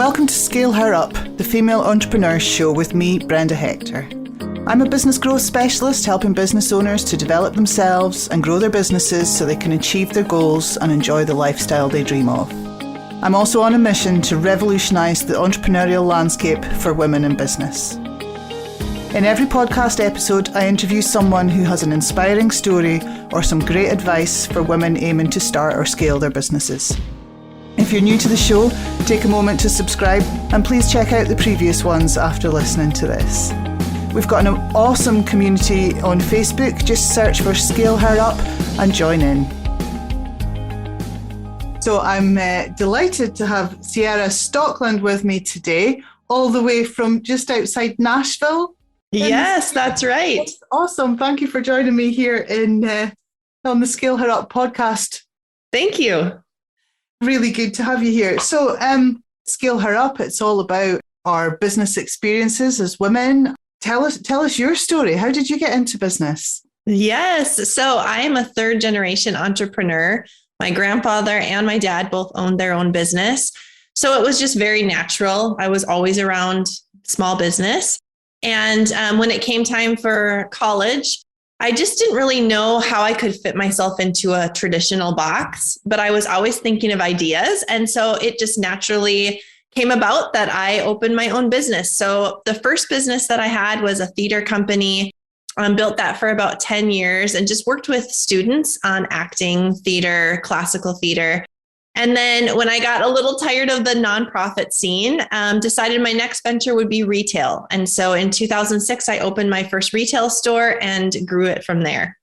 Welcome to Scale Her Up, the Female Entrepreneurs Show with me, Brenda Hector. I'm a business growth specialist helping business owners to develop themselves and grow their businesses so they can achieve their goals and enjoy the lifestyle they dream of. I'm also on a mission to revolutionise the entrepreneurial landscape for women in business. In every podcast episode, I interview someone who has an inspiring story or some great advice for women aiming to start or scale their businesses. If you're new to the show, take a moment to subscribe and please check out the previous ones after listening to this. We've got an awesome community on Facebook. Just search for Scale Her Up and join in. So I'm delighted to have Ciara Stockeland with me today, all the way from just outside Nashville. Yes, that's right. That's awesome. Thank you for joining me here on the Scale Her Up podcast. Thank you. Really good to have you here. So Scale Her Up, it's all about our business experiences as women. Tell us your story. How did you get into business? Yes. So I am a third generation entrepreneur. My grandfather and my dad both owned their own business. So it was just very natural. I was always around small business. And when it came time for college, I just didn't really know how I could fit myself into a traditional box, but I was always thinking of ideas. And so it just naturally came about that I opened my own business. So the first business that I had was a theater company. Built that for about 10 years and just worked with students on acting, theater, classical theater. And then when I got a little tired of the nonprofit scene, decided my next venture would be retail. And so in 2006, I opened my first retail store and grew it from there.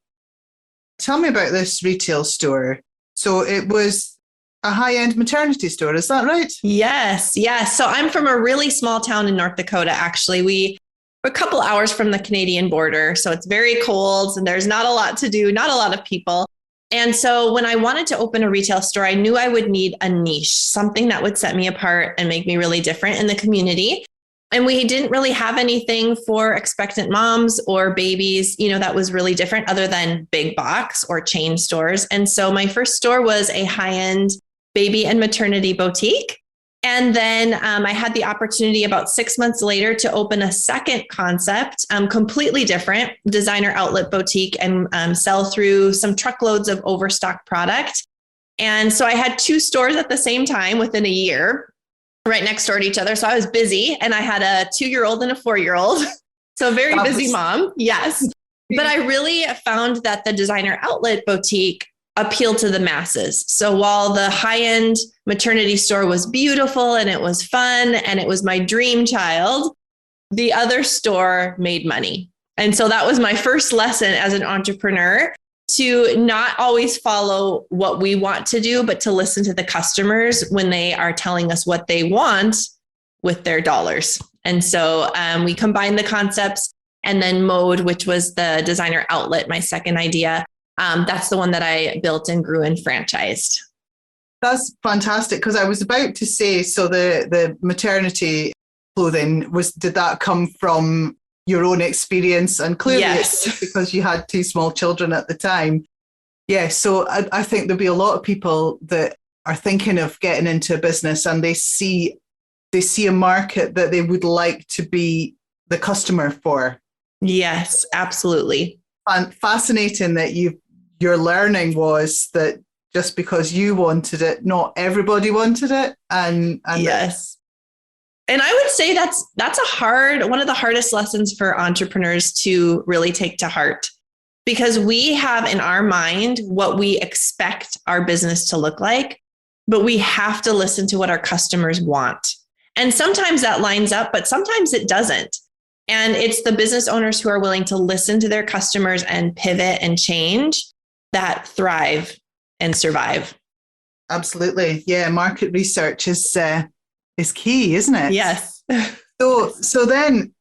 Tell me about this retail store. So it was a high-end maternity store, is that right? Yes. So I'm from a really small town in North Dakota, actually. We're a couple hours from the Canadian border. So it's very cold and there's not a lot to do, not a lot of people. And so when I wanted to open a retail store, I knew I would need a niche, something that would set me apart and make me really different in the community. And we didn't really have anything for expectant moms or babies, that was really different other than big box or chain stores. And so my first store was a high-end baby and maternity boutique. And then I had the opportunity about 6 months later to open a second concept, completely different designer outlet boutique and sell through some truckloads of overstock product. And so I had two stores at the same time within a year, right next door to each other. So I was busy and I had a 2-year-old and a 4-year-old. So very busy mom. Yes. But I really found that the designer outlet boutique appealed to the masses. So while the high-end maternity store was beautiful and it was fun and it was my dream child, the other store made money. And so that was my first lesson as an entrepreneur, to not always follow what we want to do, but to listen to the customers when they are telling us what they want with their dollars. And so we combined the concepts, and then Mode, which was the designer outlet, my second idea. That's the one that I built and grew and franchised. That's fantastic, because I was about to say, so the maternity clothing, did that come from your own experience? And clearly yes, it's because you had 2 small children at the time. Yeah, so I think there'll be a lot of people that are thinking of getting into a business and they see a market that they would like to be the customer for. Yes, absolutely. And fascinating that your learning was that just because you wanted it, not everybody wanted it. And yes. And I would say that's one of the hardest lessons for entrepreneurs to really take to heart, because we have in our mind what we expect our business to look like, but we have to listen to what our customers want. And sometimes that lines up, but sometimes it doesn't. And it's the business owners who are willing to listen to their customers and pivot and change that thrive and survive. Absolutely. Yeah. Market research is key, isn't it? Yes. So then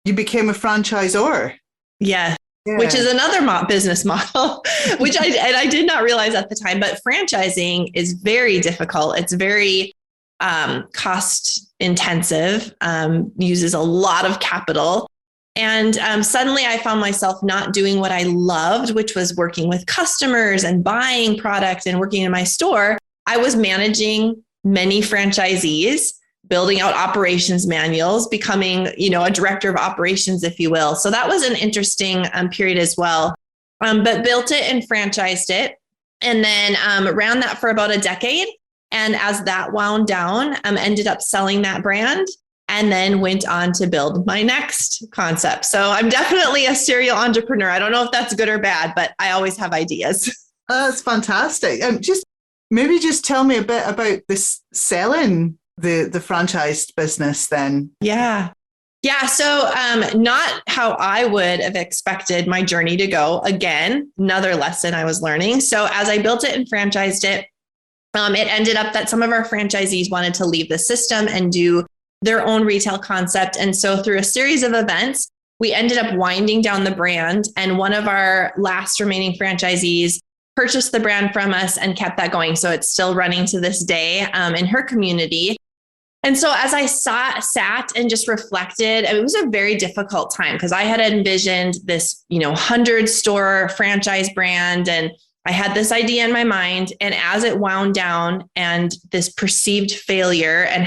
you became a franchisor. Yeah. Which is another business model, which I did not realize at the time, but franchising is very difficult. It's very cost intensive, uses a lot of capital. And suddenly I found myself not doing what I loved, which was working with customers and buying product and working in my store. I was managing many franchisees building out operations manuals, becoming, a director of operations, if you will. So that was an interesting period as well. But built it and franchised it, and then ran that for about a decade. And as that wound down, ended up selling that brand, and then went on to build my next concept. So I'm definitely a serial entrepreneur. I don't know if that's good or bad, but I always have ideas. That's fantastic. Just tell me a bit about this selling the franchised business then. Yeah. So not how I would have expected my journey to go. Again, another lesson I was learning. So as I built it and franchised it, it ended up that some of our franchisees wanted to leave the system and do their own retail concept. And so through a series of events, we ended up winding down the brand. And one of our last remaining franchisees purchased the brand from us and kept that going. So it's still running to this day in her community. And so as I sat and just reflected, it was a very difficult time because I had envisioned this, 100-store franchise brand, and I had this idea in my mind. And as it wound down and this perceived failure, and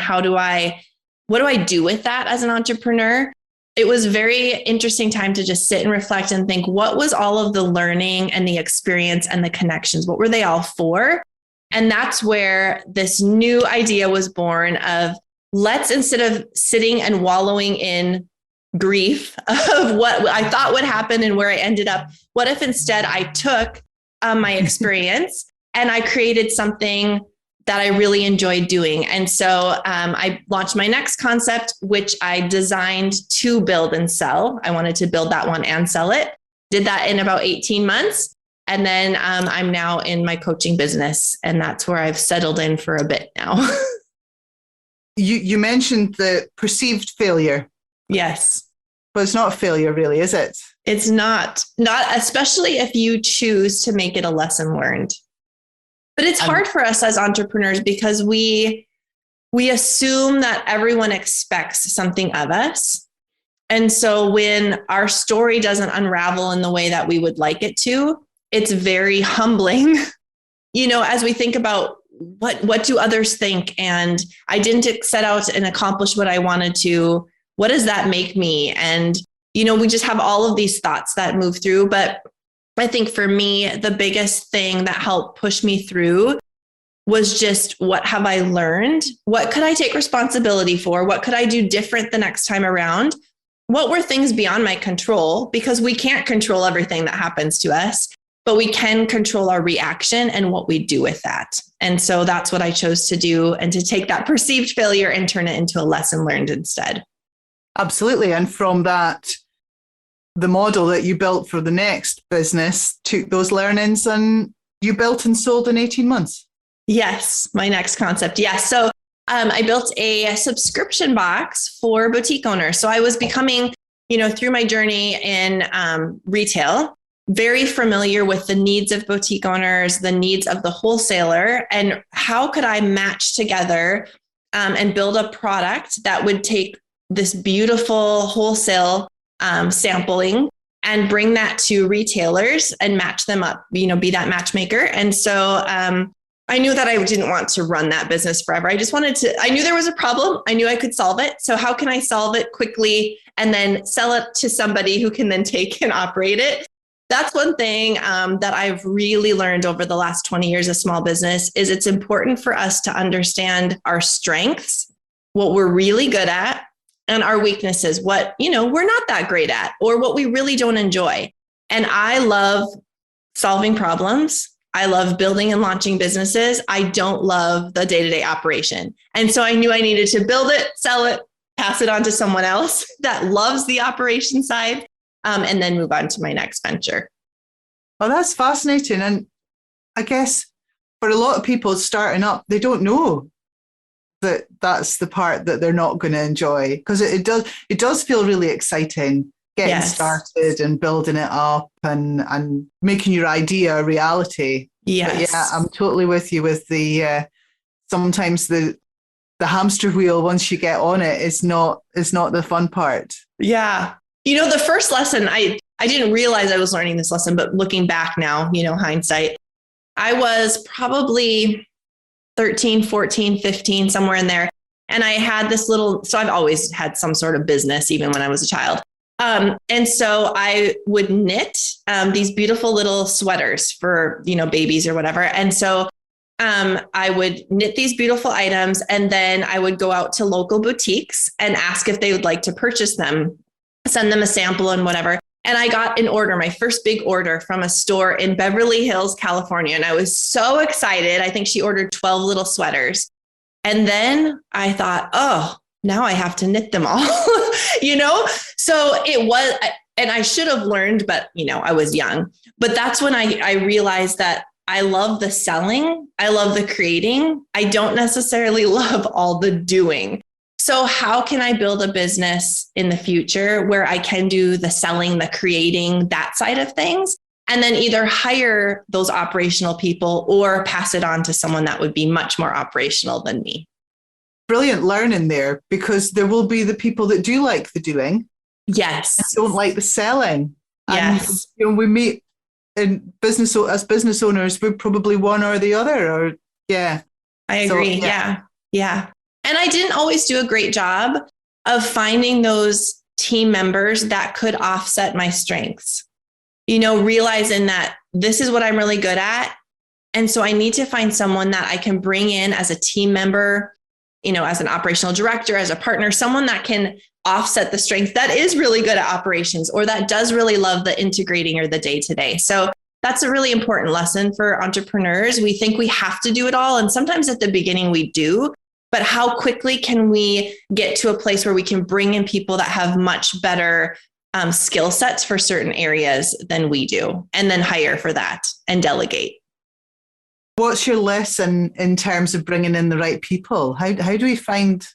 what do I do with that as an entrepreneur? It was a very interesting time to just sit and reflect and think, what was all of the learning and the experience and the connections? What were they all for? And that's where this new idea was born of, let's, instead of sitting and wallowing in grief of what I thought would happen and where I ended up, what if instead I took my experience and I created something that I really enjoyed doing? And so I launched my next concept, which I designed to build and sell. I wanted to build that one and sell it. Did that in about 18 months. And then I'm now in my coaching business, and that's where I've settled in for a bit now. You mentioned the perceived failure. Yes. But it's not a failure really, is it? It's not, especially if you choose to make it a lesson learned. But it's hard for us as entrepreneurs because we assume that everyone expects something of us. And so when our story doesn't unravel in the way that we would like it to, it's very humbling, as we think about what do others think? And I didn't set out and accomplish what I wanted to. What does that make me? And, we just have all of these thoughts that move through. But I think for me, the biggest thing that helped push me through was just, what have I learned? What could I take responsibility for? What could I do different the next time around? What were things beyond my control? Because we can't control everything that happens to us, but we can control our reaction and what we do with that. And so that's what I chose to do, and to take that perceived failure and turn it into a lesson learned instead. Absolutely. And from that, the model that you built for the next business took those learnings and you built and sold in 18 months. Yes, my next concept. Yes. So I built a subscription box for boutique owners. So I was becoming, through my journey in retail, very familiar with the needs of boutique owners, the needs of the wholesaler, and how could I match together and build a product that would take this beautiful wholesale sampling and bring that to retailers and match them up, be that matchmaker. And so I knew that I didn't want to run that business forever. I knew there was a problem. I knew I could solve it. So how can I solve it quickly and then sell it to somebody who can then take and operate it? That's one thing that I've really learned over the last 20 years of small business is it's important for us to understand our strengths, what we're really good at, and our weaknesses, what, we're not that great at, or what we really don't enjoy. And I love solving problems. I love building and launching businesses. I don't love the day-to-day operation. And so I knew I needed to build it, sell it, pass it on to someone else that loves the operation side, and then move on to my next venture. Well, that's fascinating. And I guess for a lot of people starting up, they don't know that that's the part that they're not going to enjoy, because it does feel really exciting getting started and building it up and making your idea a reality. Yes. But yeah, I'm totally with you with the sometimes the hamster wheel, once you get on it, is not the fun part. Yeah. The first lesson, I didn't realize I was learning this lesson, but looking back now, hindsight, I was probably 13, 14, 15, somewhere in there. And I had this little, so I've always had some sort of business, even when I was a child. And so I would knit these beautiful little sweaters for, babies or whatever. And so I would knit these beautiful items, and then I would go out to local boutiques and ask if they would like to purchase them, send them a sample and whatever. And I got an order, my first big order, from a store in Beverly Hills, California. And I was so excited. I think she ordered 12 little sweaters. And then I thought, oh, now I have to knit them all, So it was, and I should have learned, but, I was young. But that's when I realized that I love the selling. I love the creating. I don't necessarily love all the doing. So how can I build a business in the future where I can do the selling, the creating, that side of things, and then either hire those operational people or pass it on to someone that would be much more operational than me? Brilliant learning there, because there will be the people that do like the doing. Yes. And don't like the selling. Yes. And, we meet in business, as business owners, we're probably one or the other, I agree. So, yeah. And I didn't always do a great job of finding those team members that could offset my strengths, realizing that this is what I'm really good at. And so I need to find someone that I can bring in as a team member, as an operational director, as a partner, someone that can offset the strength that is really good at operations or that does really love the integrating or the day-to-day. So that's a really important lesson for entrepreneurs. We think we have to do it all. And sometimes at the beginning we do. But how quickly can we get to a place where we can bring in people that have much better skill sets for certain areas than we do, and then hire for that and delegate? What's your lesson in terms of bringing in the right people? How do we find,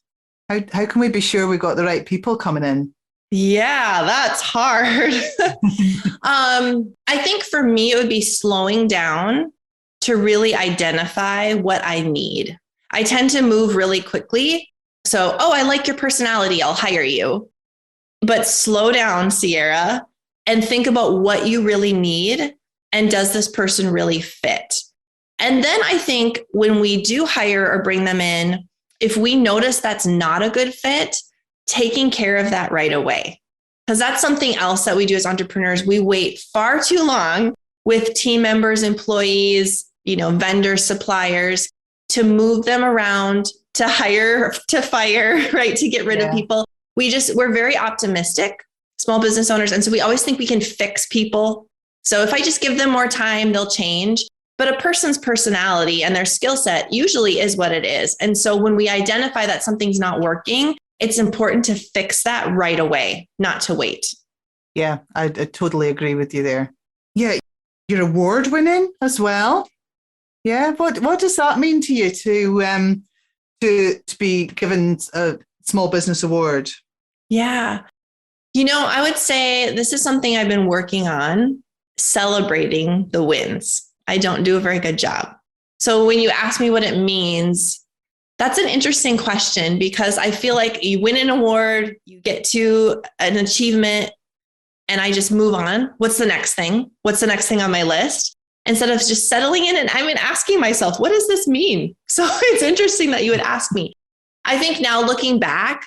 how can we be sure we got the right people coming in? Yeah, that's hard. I think for me, it would be slowing down to really identify what I need. I tend to move really quickly. So, I like your personality, I'll hire you. But slow down, Ciara, and think about what you really need. And does this person really fit? And then I think when we do hire or bring them in, if we notice that's not a good fit, taking care of that right away. Because that's something else that we do as entrepreneurs. We wait far too long with team members, employees, vendors, suppliers, to move them around, to hire, to fire, right? To get rid of people. We're very optimistic, small business owners. And so we always think we can fix people. So if I just give them more time, they'll change. But a person's personality and their skill set usually is what it is. And so when we identify that something's not working, it's important to fix that right away, not to wait. Yeah, I totally agree with you there. Yeah, you're award winning as well. Yeah, what does that mean to you to be given a small business award? Yeah. I would say this is something I've been working on, celebrating the wins. I don't do a very good job. So when you ask me what it means, that's an interesting question, because I feel like you win an award, you get to an achievement, and I just move on. What's the next thing? What's the next thing on my list? Instead of just settling in, and I've been asking myself, what does this mean? So it's interesting that you would ask me. I think now looking back,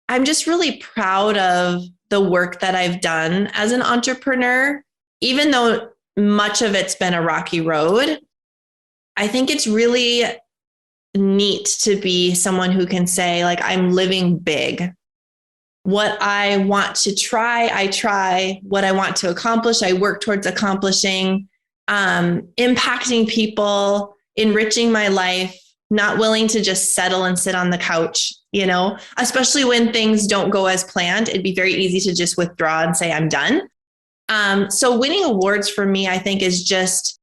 I'm just really proud of the work that I've done as an entrepreneur, even though much of it's been a rocky road. I think it's really neat to be someone who can say, like, I'm living big. What I want to try, I try. What I want to accomplish, I work towards accomplishing. Impacting people, enriching my life, not willing to just settle and sit on the couch, especially when things don't go as planned. It'd be very easy to just withdraw and say, I'm done. So winning awards for me, I think, is just,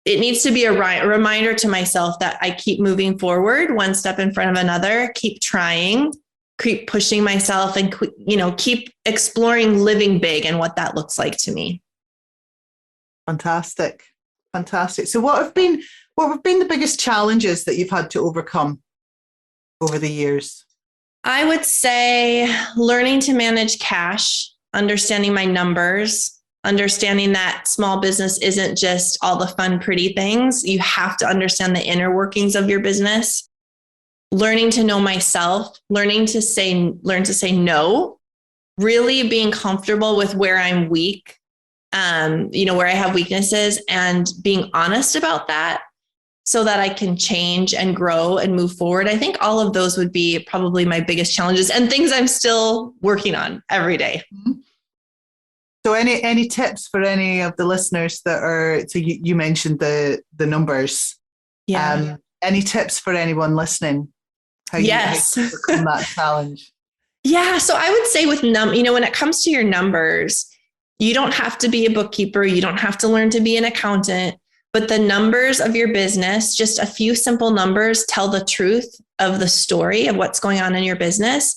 it needs to be a reminder to myself that I keep moving forward, one step in front of another, keep trying, keep pushing myself, and, keep exploring living big and what that looks like to me. Fantastic. So what have been the biggest challenges that you've had to overcome over the years? I would say learning to manage cash, understanding my numbers, understanding that small business isn't just all the fun, pretty things. You have to understand the inner workings of your business. learning to know myself, learn to say no, really being comfortable with where I'm weak, where I have weaknesses, and being honest about that so that I can change and grow and move forward. I think all of those would be probably my biggest challenges and things I'm still working on every day. So any tips for any of the listeners that are, so you mentioned the numbers. Yeah. Any tips for anyone listening? How you overcome that challenge? Yeah. So I would say with when it comes to your numbers, you don't have to be a bookkeeper. You don't have to learn to be an accountant, but the numbers of your business, just a few simple numbers, tell the truth of the story of what's going on in your business.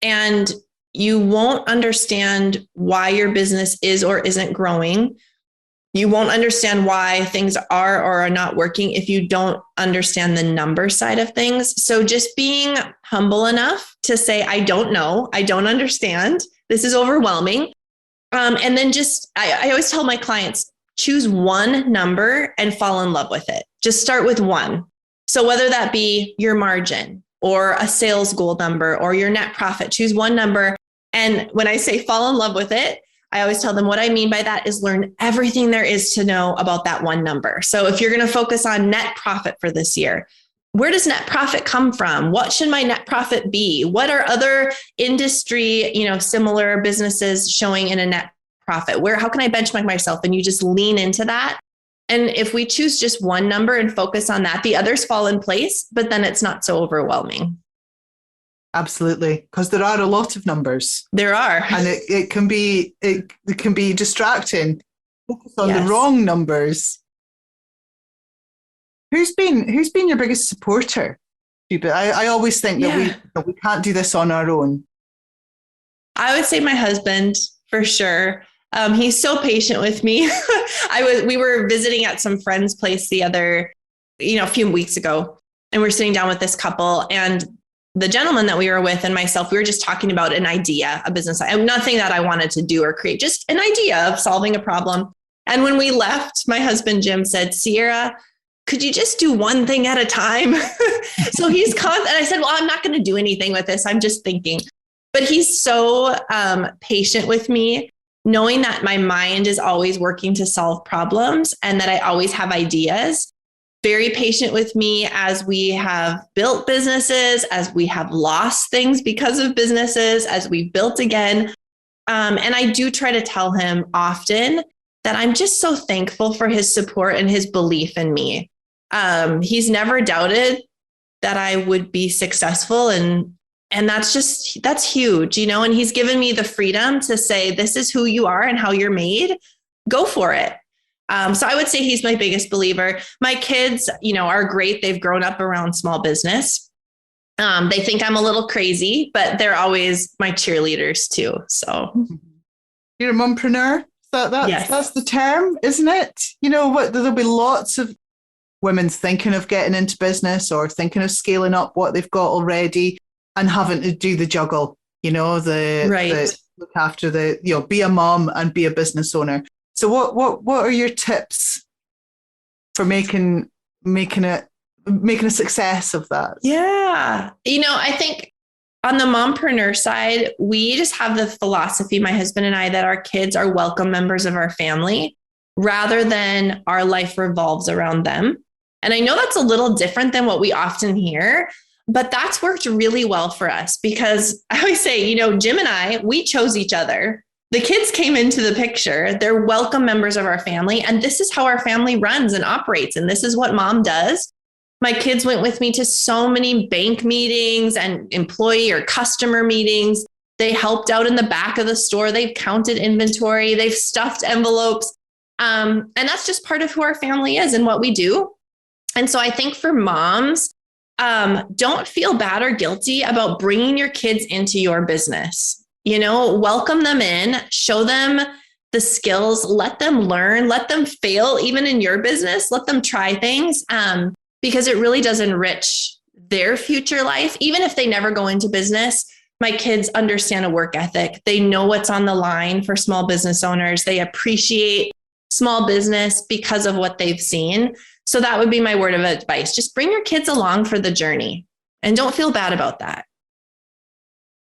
And you won't understand why your business is or isn't growing. You won't understand why things are or are not working if you don't understand the number side of things. So just being humble enough to say, I don't know, I don't understand, this is overwhelming. And then I always tell my clients, choose one number and fall in love with it. Just start with one. So whether that be your margin or a sales goal number or your net profit, choose one number. And when I say fall in love with it, I always tell them what I mean by that is learn everything there is to know about that one number. So if you're going to focus on net profit for this year, where does net profit come from? What should my net profit be? What are other industry, similar businesses showing in a net profit? How can I benchmark myself? And you just lean into that. And if we choose just one number and focus on that, the others fall in place, but then it's not so overwhelming. Absolutely, because there are a lot of numbers. There are, and it can be distracting. Focus on the wrong numbers. Who's been your biggest supporter? I always think that we can't do this on our own. I would say my husband for sure. He's so patient with me. We were visiting at some friend's place a few weeks ago, and we're sitting down with this couple, and the gentleman that we were with and myself, we were just talking about an idea, a business, nothing that I wanted to do or create, just an idea of solving a problem. And when we left, my husband, Jim, said, Ciara, could you just do one thing at a time? So he's constant. And I said, well, I'm not going to do anything with this. I'm just thinking. But he's so patient with me, knowing that my mind is always working to solve problems and that I always have ideas. Very patient with me as we have built businesses, as we have lost things because of businesses, as we've built again. And I do try to tell him often that I'm just so thankful for his support and his belief in me. He's never doubted that I would be successful. And that's huge, and he's given me the freedom to say, this is who you are and how you're made. Go for it. So I would say he's my biggest believer. My kids, are great. They've grown up around small business. They think I'm a little crazy, but they're always my cheerleaders too. So you're a mompreneur. That's the term, isn't it? There'll be lots of women thinking of getting into business or thinking of scaling up what they've got already and having to do the juggle, the look after be a mom and be a business owner. So what are your tips for making a success of that? Yeah. I think on the mompreneur side, we just have the philosophy, my husband and I, that our kids are welcome members of our family rather than our life revolves around them. And I know that's a little different than what we often hear, but that's worked really well for us because I always say, Jim and I, we chose each other. The kids came into the picture. They're welcome members of our family. And this is how our family runs and operates. And this is what mom does. My kids went with me to so many bank meetings and employee or customer meetings. They helped out in the back of the store. They've counted inventory. They've stuffed envelopes. And that's just part of who our family is and what we do. And so I think for moms, don't feel bad or guilty about bringing your kids into your business. Welcome them in, show them the skills, let them learn, let them fail, even in your business, let them try things, because it really does enrich their future life. Even if they never go into business, my kids understand a work ethic. They know what's on the line for small business owners. They appreciate small business because of what they've seen. So that would be my word of advice. Just bring your kids along for the journey. And don't feel bad about that.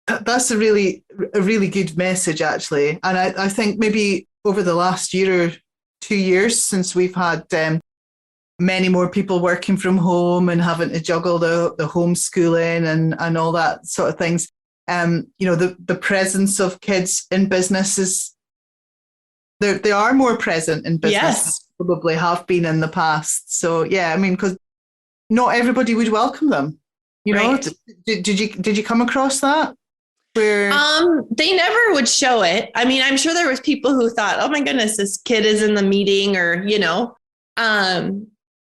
That's a really good message, actually. And I think maybe over the last year or 2 years, since we've had many more people working from home and having to juggle the homeschooling and all that sort of things, the presence of kids in business is, they are more present in business Yes. than probably have been in the past. So yeah, I mean, because not everybody would welcome them. Right. Did you come across that? Where they never would show it. I mean, I'm sure there was people who thought, oh my goodness, this kid is in the meeting, or,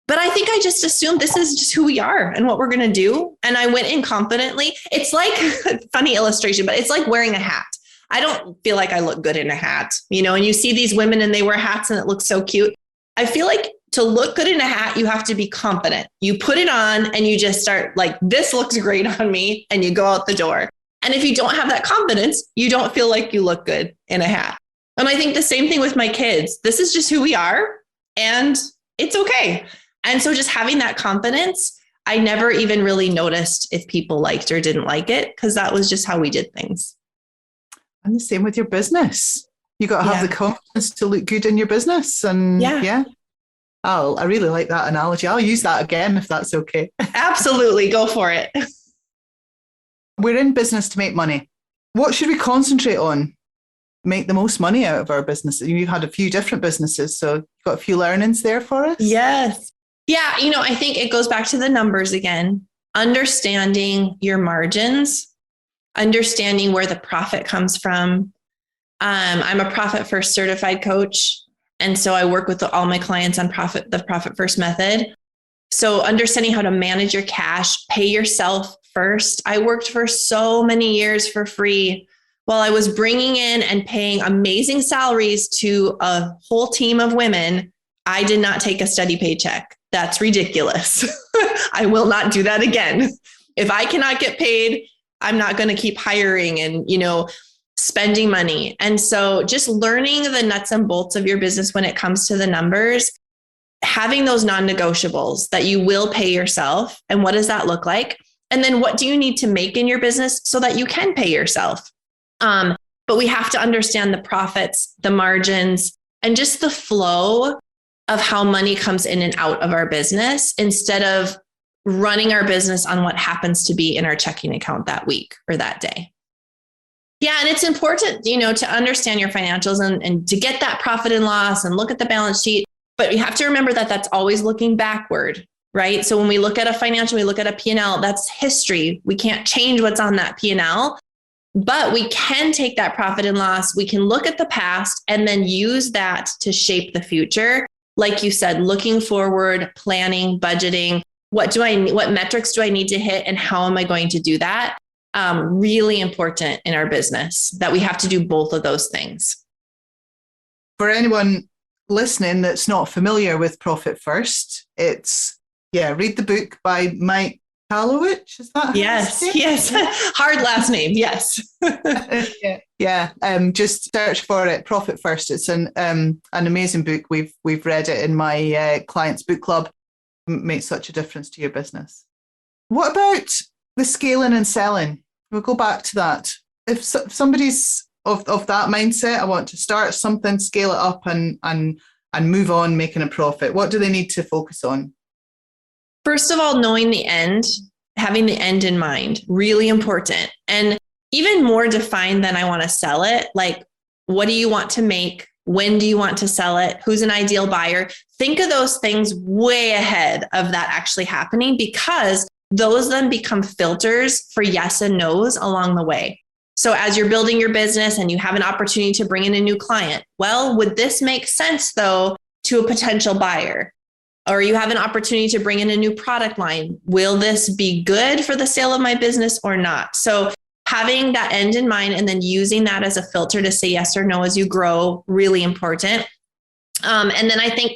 but I think I just assumed this is just who we are and what we're going to do. And I went in confidently. It's like a funny illustration, but it's like wearing a hat. I don't feel like I look good in a hat, and you see these women and they wear hats and it looks so cute. I feel like to look good in a hat, you have to be confident. You put it on and you just start like, this looks great on me, and you go out the door. And if you don't have that confidence, you don't feel like you look good in a hat. And I think the same thing with my kids. This is just who we are, and it's okay. And so just having that confidence, I never even really noticed if people liked or didn't like it, because that was just how we did things. And the same with your business. You got to have the confidence to look good in your business. And yeah. I really like that analogy. I'll use that again if that's okay. Absolutely. Go for it. We're in business to make money. What should we concentrate on? Make the most money out of our businesses. You've had a few different businesses, so you've got a few learnings there for us. Yes. Yeah. I think it goes back to the numbers again, understanding your margins, understanding where the profit comes from. I'm a Profit First certified coach. And so I work with all my clients on the Profit First method. So understanding how to manage your cash, pay yourself first. I worked for so many years for free while I was bringing in and paying amazing salaries to a whole team of women. I did not take a steady paycheck. That's ridiculous. I will not do that again. If I cannot get paid, I'm not going to keep hiring and, spending money. And so just learning the nuts and bolts of your business when it comes to the numbers, having those non-negotiables that you will pay yourself. And what does that look like? And then what do you need to make in your business so that you can pay yourself? But we have to understand the profits, the margins, and just the flow of how money comes in and out of our business instead of running our business on what happens to be in our checking account that week or that day. Yeah. And it's important, to understand your financials and to get that profit and loss and look at the balance sheet. But you have to remember that that's always looking backward, right? So when we look at a financial, we look at a P&L, that's history. We can't change what's on that P&L, but we can take that profit and loss. We can look at the past and then use that to shape the future. Like you said, looking forward, planning, budgeting. What metrics do I need to hit and how am I going to do that? Really important in our business that we have to do both of those things. For anyone listening that's not familiar with Profit First, it's, read the book by Mike Kalowich. Is that? Yes. Hard last name. Yes. Just search for it. Profit First. It's an amazing book. We've read it in my clients book club. It makes such a difference to your business. What about the scaling and selling? We'll go back to that. If somebody's of that mindset, I want to start something, scale it up and move on, making a profit. What do they need to focus on? First of all, knowing the end, having the end in mind, really important. And even more defined than I want to sell it. Like, what do you want to make? When do you want to sell it? Who's an ideal buyer? Think of those things way ahead of that actually happening, because those then become filters for yes and no's along the way. So as you're building your business and you have an opportunity to bring in a new client, well, would this make sense though to a potential buyer? Or you have an opportunity to bring in a new product line. Will this be good for the sale of my business or not? So having that end in mind and then using that as a filter to say yes or no as you grow, really important. And then I think,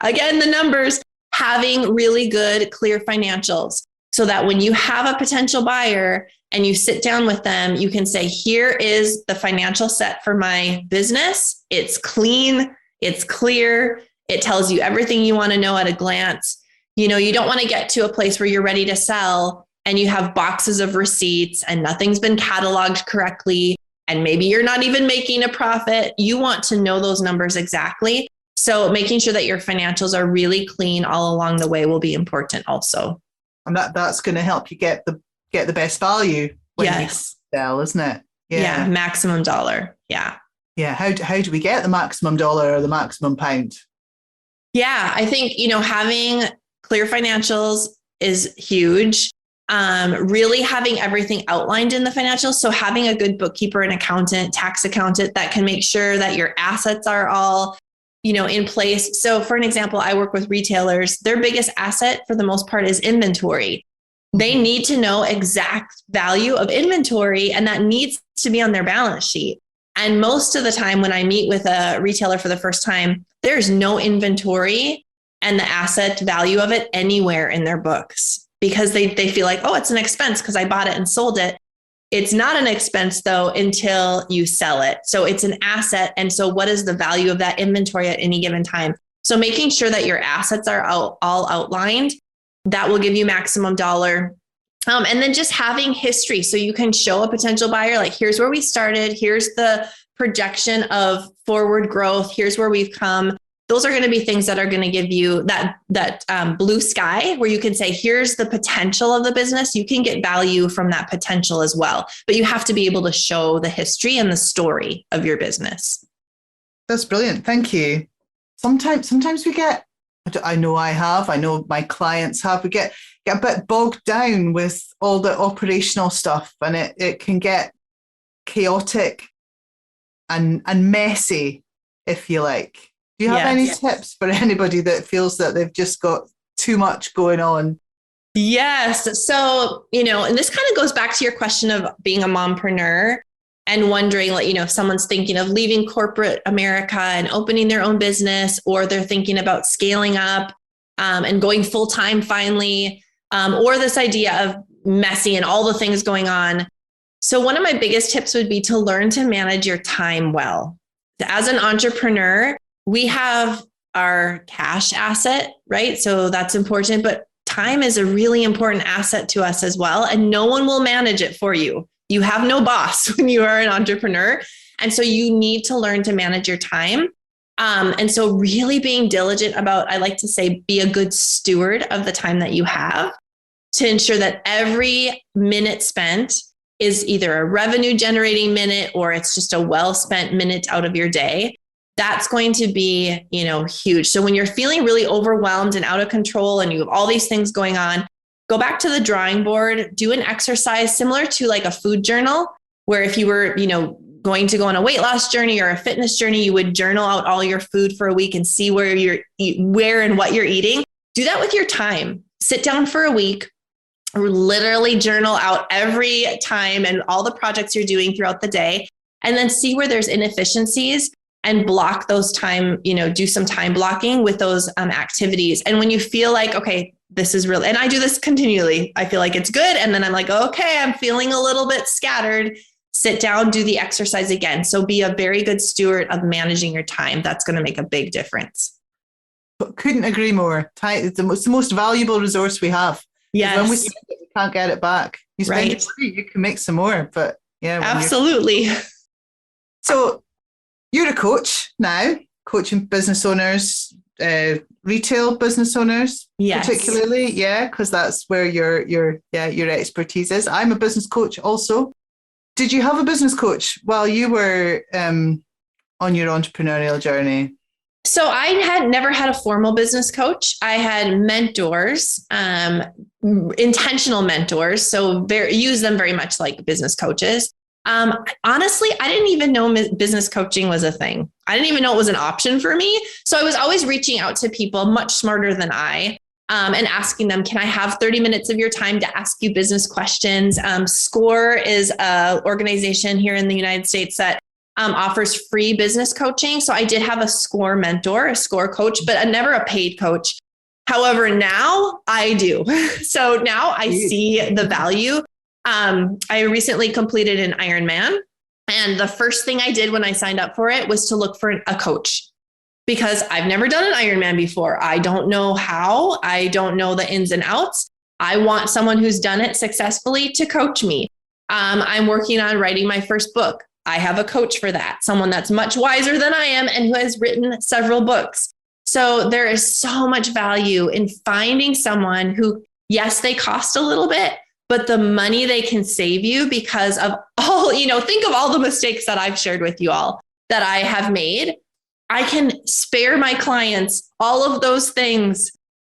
again, the numbers, having really good, clear financials so that when you have a potential buyer and you sit down with them, you can say, here is the financial set for my business. It's clean. It's clear. It tells you everything you want to know at a glance. You don't want to get to a place where you're ready to sell and you have boxes of receipts and nothing's been cataloged correctly, and maybe you're not even making a profit, you want to know those numbers exactly. So making sure that your financials are really clean all along the way will be important also. And that's going to help you get the best value when you sell, isn't it? Yeah, maximum dollar. Yeah. Yeah. How do we get the maximum dollar or the maximum pound? Yeah, I think, having clear financials is huge. Really having everything outlined in the financials. So having a good bookkeeper, an accountant, tax accountant that can make sure that your assets are all, in place. So for an example, I work with retailers. Their biggest asset for the most part is inventory. They need to know exact value of inventory, and that needs to be on their balance sheet. And most of the time when I meet with a retailer for the first time, there's no inventory and the asset value of it anywhere in their books, because they feel like, oh, it's an expense because I bought it and sold it. It's not an expense though until you sell it. So it's an asset. And so what is the value of that inventory at any given time? So making sure that your assets are all outlined, that will give you maximum dollar. And then just having history. So you can show a potential buyer, like, here's where we started. Here's the projection of forward growth. Here's where we've come. Those are going to be things that are going to give you that blue sky where you can say, here's the potential of the business. You can get value from that potential as well. But you have to be able to show the history and the story of your business. That's brilliant. Thank you. Sometimes we get, I know my clients have, we get a bit bogged down with all the operational stuff, and it can get chaotic and messy, if you like. Do you have any tips for anybody that feels that they've just got too much going on? Yes. So, and this kind of goes back to your question of being a mompreneur and wondering, like, if someone's thinking of leaving corporate America and opening their own business, or they're thinking about scaling up and going full time finally, or this idea of messy and all the things going on. So one of my biggest tips would be to learn to manage your time well. As an entrepreneur, we have our cash asset, right? So that's important, but time is a really important asset to us as well. And no one will manage it for you. You have no boss when you are an entrepreneur. And so you need to learn to manage your time. And so really being diligent about, I like to say, be a good steward of the time that you have, to ensure that every minute spent is either a revenue generating minute or it's just a well-spent minute out of your day. That's going to be, huge. So when you're feeling really overwhelmed and out of control and you have all these things going on, go back to the drawing board, do an exercise similar to like a food journal, where if you were, going to go on a weight loss journey or a fitness journey, you would journal out all your food for a week and see where and what you're eating. Do that with your time. Sit down for a week, literally journal out every time and all the projects you're doing throughout the day, and then see where there's inefficiencies and block those time, do some time blocking with those activities. And when you feel like, okay, this is real, and I do this continually, I feel like it's good. And then I'm like, okay, I'm feeling a little bit scattered. Sit down, do the exercise again. So be a very good steward of managing your time. That's going to make a big difference. Couldn't agree more. Time, it's the most valuable resource we have. Yes. When we spend it, we can't get it back. You spend it free, you can make some more. But yeah. Absolutely. So you're a coach now, coaching business owners, retail business owners, particularly. Yeah, because that's where your expertise is. I'm a business coach also. Did you have a business coach while you were on your entrepreneurial journey? So I had never had a formal business coach. I had mentors, intentional mentors. So use them very much like business coaches. Honestly, I didn't even know business coaching was a thing. I didn't even know it was an option for me. So I was always reaching out to people much smarter than I, and asking them, can I have 30 minutes of your time to ask you business questions? SCORE is an organization here in the United States that offers free business coaching. So I did have a SCORE mentor, a SCORE coach, but never a paid coach. However, now I do. So now I see the value. I recently completed an Ironman, and the first thing I did when I signed up for it was to look for a coach, because I've never done an Ironman before. I don't know how, I don't know the ins and outs. I want someone who's done it successfully to coach me. I'm working on writing my first book. I have a coach for that, someone that's much wiser than I am and who has written several books. So there is so much value in finding someone who, yes, they cost a little bit, but the money they can save you because of all, think of all the mistakes that I've shared with you all that I have made. I can spare my clients all of those things.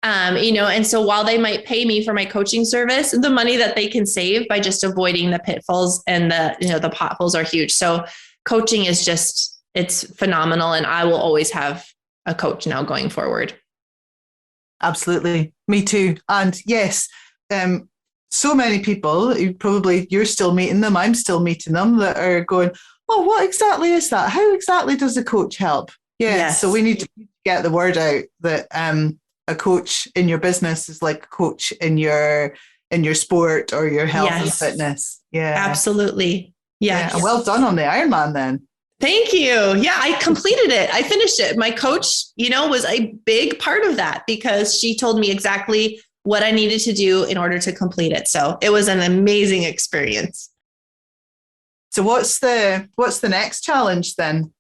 And so while they might pay me for my coaching service, the money that they can save by just avoiding the pitfalls and the potholes are huge. So coaching is it's phenomenal. And I will always have a coach now going forward. Absolutely. Me too. And yes, so many people, you're still meeting them, I'm still meeting them, that are going, oh, what exactly is that? How exactly does a coach help? Yes. So we need to get the word out that a coach in your business is like a coach in your sport or your health and fitness. Yeah. Absolutely. Yes. Yeah. Well done on the Ironman then. Thank you. Yeah, I completed it. I finished it. My coach, was a big part of that because she told me exactly what I needed to do in order to complete it. So it was an amazing experience. So what's the next challenge then?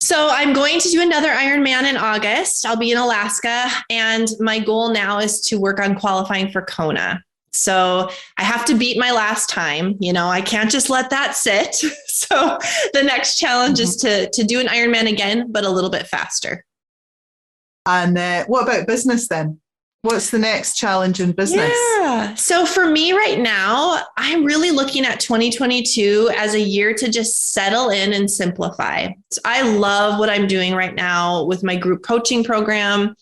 So I'm going to do another Ironman in August. I'll be in Alaska. And my goal now is to work on qualifying for Kona. So I have to beat my last time. I can't just let that sit. So the next challenge is to do an Ironman again, but a little bit faster. And what about business then? What's the next challenge in business? Yeah. So for me right now, I'm really looking at 2022 as a year to just settle in and simplify. So I love what I'm doing right now with my group coaching program.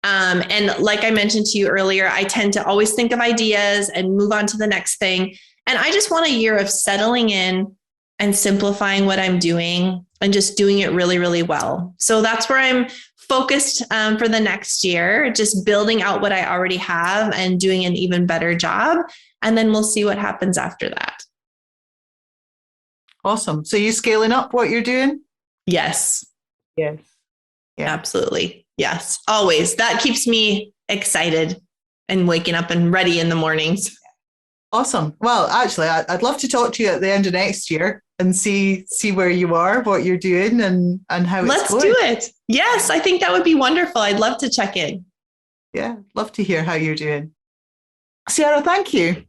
And like I mentioned to you earlier, I tend to always think of ideas and move on to the next thing. And I just want a year of settling in and simplifying what I'm doing and just doing it really, really well. So that's where I'm focused for the next year, just building out what I already have and doing an even better job. And then we'll see what happens after that. Awesome. So you scaling up what you're doing? Yes. Yes. Yeah. Absolutely. Yes. Always. That keeps me excited and waking up and ready in the mornings. Awesome. Well, actually, I'd love to talk to you at the end of next year and see where you are, what you're doing and how it's going. Let's do it. Yes, I think that would be wonderful. I'd love to check in. Yeah, love to hear how you're doing. Ciara, thank you.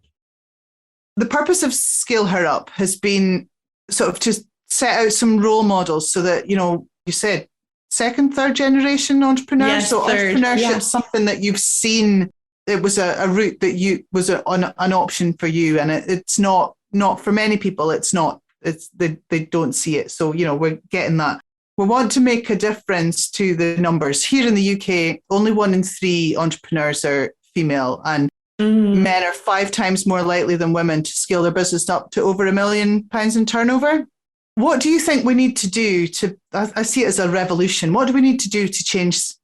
The purpose of Scale Her Up has been sort of to set out some role models so that, you said second, third generation entrepreneurs. Yes, so third. entrepreneurship is something that you've seen. It was a route that was an option for you, and it's not for many people. They don't see it. So we're getting that. We want to make a difference to the numbers. Here in the UK, only 1 in 3 entrepreneurs are female, and men are 5 times more likely than women to scale their business up to over £1 million in turnover. What do you think we need to do I see it as a revolution. What do we need to do to change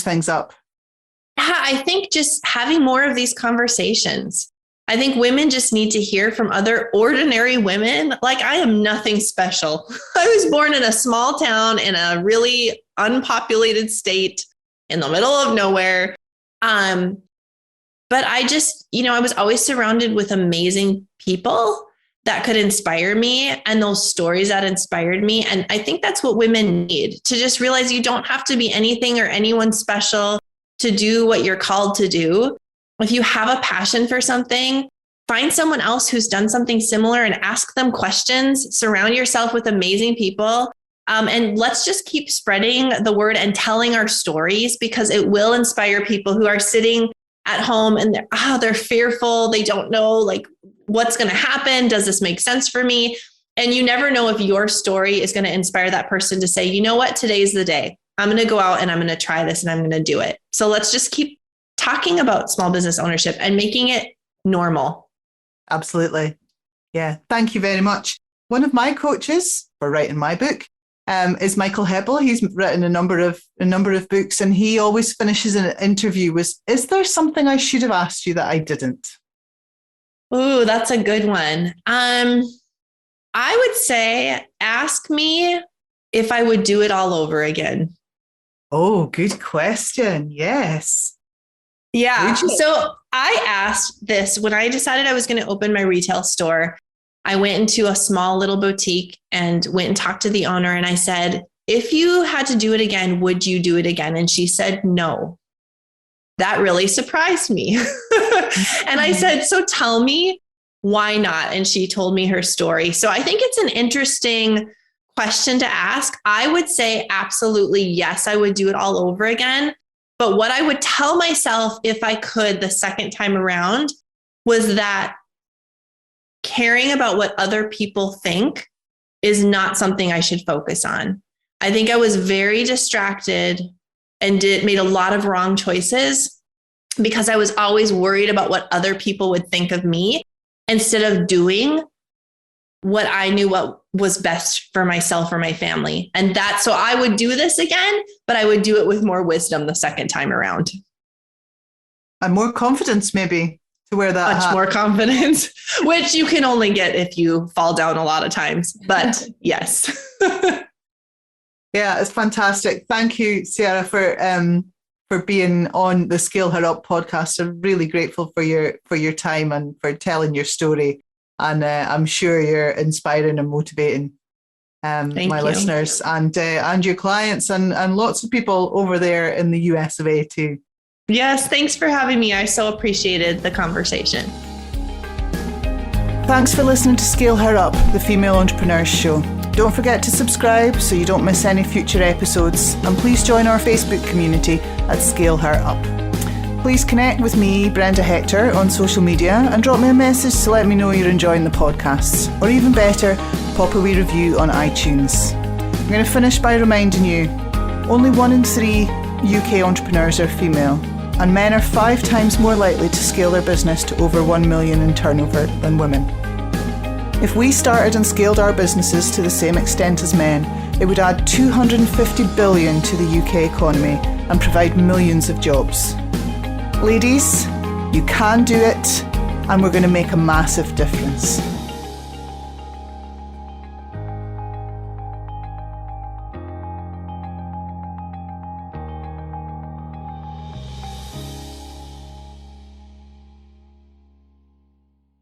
things up? I think just having more of these conversations. I think women just need to hear from other ordinary women. Like, I am nothing special. I was born in a small town in a really unpopulated state in the middle of nowhere. But I just, I was always surrounded with amazing people that could inspire me and those stories that inspired me. And I think that's what women need, to just realize you don't have to be anything or anyone special to do what you're called to do. If you have a passion for something, find someone else who's done something similar and ask them questions. Surround yourself with amazing people. And let's just keep spreading the word and telling our stories, because it will inspire people who are sitting at home and they're fearful. They don't know what's going to happen. Does this make sense for me? And you never know if your story is going to inspire that person to say, you know what, today's the day. I'm going to go out and I'm going to try this and I'm going to do it. So let's just keep talking about small business ownership and making it normal. Absolutely. Yeah. Thank you very much. One of my coaches for writing my book is Michael Hebel. He's written a number of books, and he always finishes an interview with, is there something I should have asked you that I didn't? Ooh, that's a good one. I would say, ask me if I would do it all over again. Oh, good question. Yes. Yeah. So I asked this when I decided I was going to open my retail store. I went into a small little boutique and went and talked to the owner. And I said, if you had to do it again, would you do it again? And she said, no. That really surprised me. And I said, so tell me why not? And she told me her story. So I think it's an interesting question to ask. I would say absolutely yes, I would do it all over again. But what I would tell myself if I could the second time around was that caring about what other people think is not something I should focus on. I think I was very distracted and made a lot of wrong choices because I was always worried about what other people would think of me instead of doing what I knew what was best for myself or my family. And so I would do this again, but I would do it with more wisdom the second time around. And more confidence, maybe, to wear that Much more confidence, which you can only get if you fall down a lot of times. But yes. Yeah, it's fantastic. Thank you, Ciara, for being on the Scale Her Up podcast. I'm really grateful for your time and for telling your story. And I'm sure you're inspiring and motivating my listeners and your clients and lots of people over there in the US of A too. Yes, thanks for having me. I so appreciated the conversation. Thanks for listening to Scale Her Up, the Female Entrepreneurs Show. Don't forget to subscribe so you don't miss any future episodes, and please join our Facebook community at Scale Her Up. Please connect with me, Brenda Hector, on social media and drop me a message to let me know you're enjoying the podcasts, or even better, pop a wee review on iTunes. I'm going to finish by reminding you, only 1 in 3 UK entrepreneurs are female, and men are 5 times more likely to scale their business to over 1 million in turnover than women. If we started and scaled our businesses to the same extent as men, it would add 250 billion to the UK economy and provide millions of jobs. Ladies, you can do it, and we're going to make a massive difference.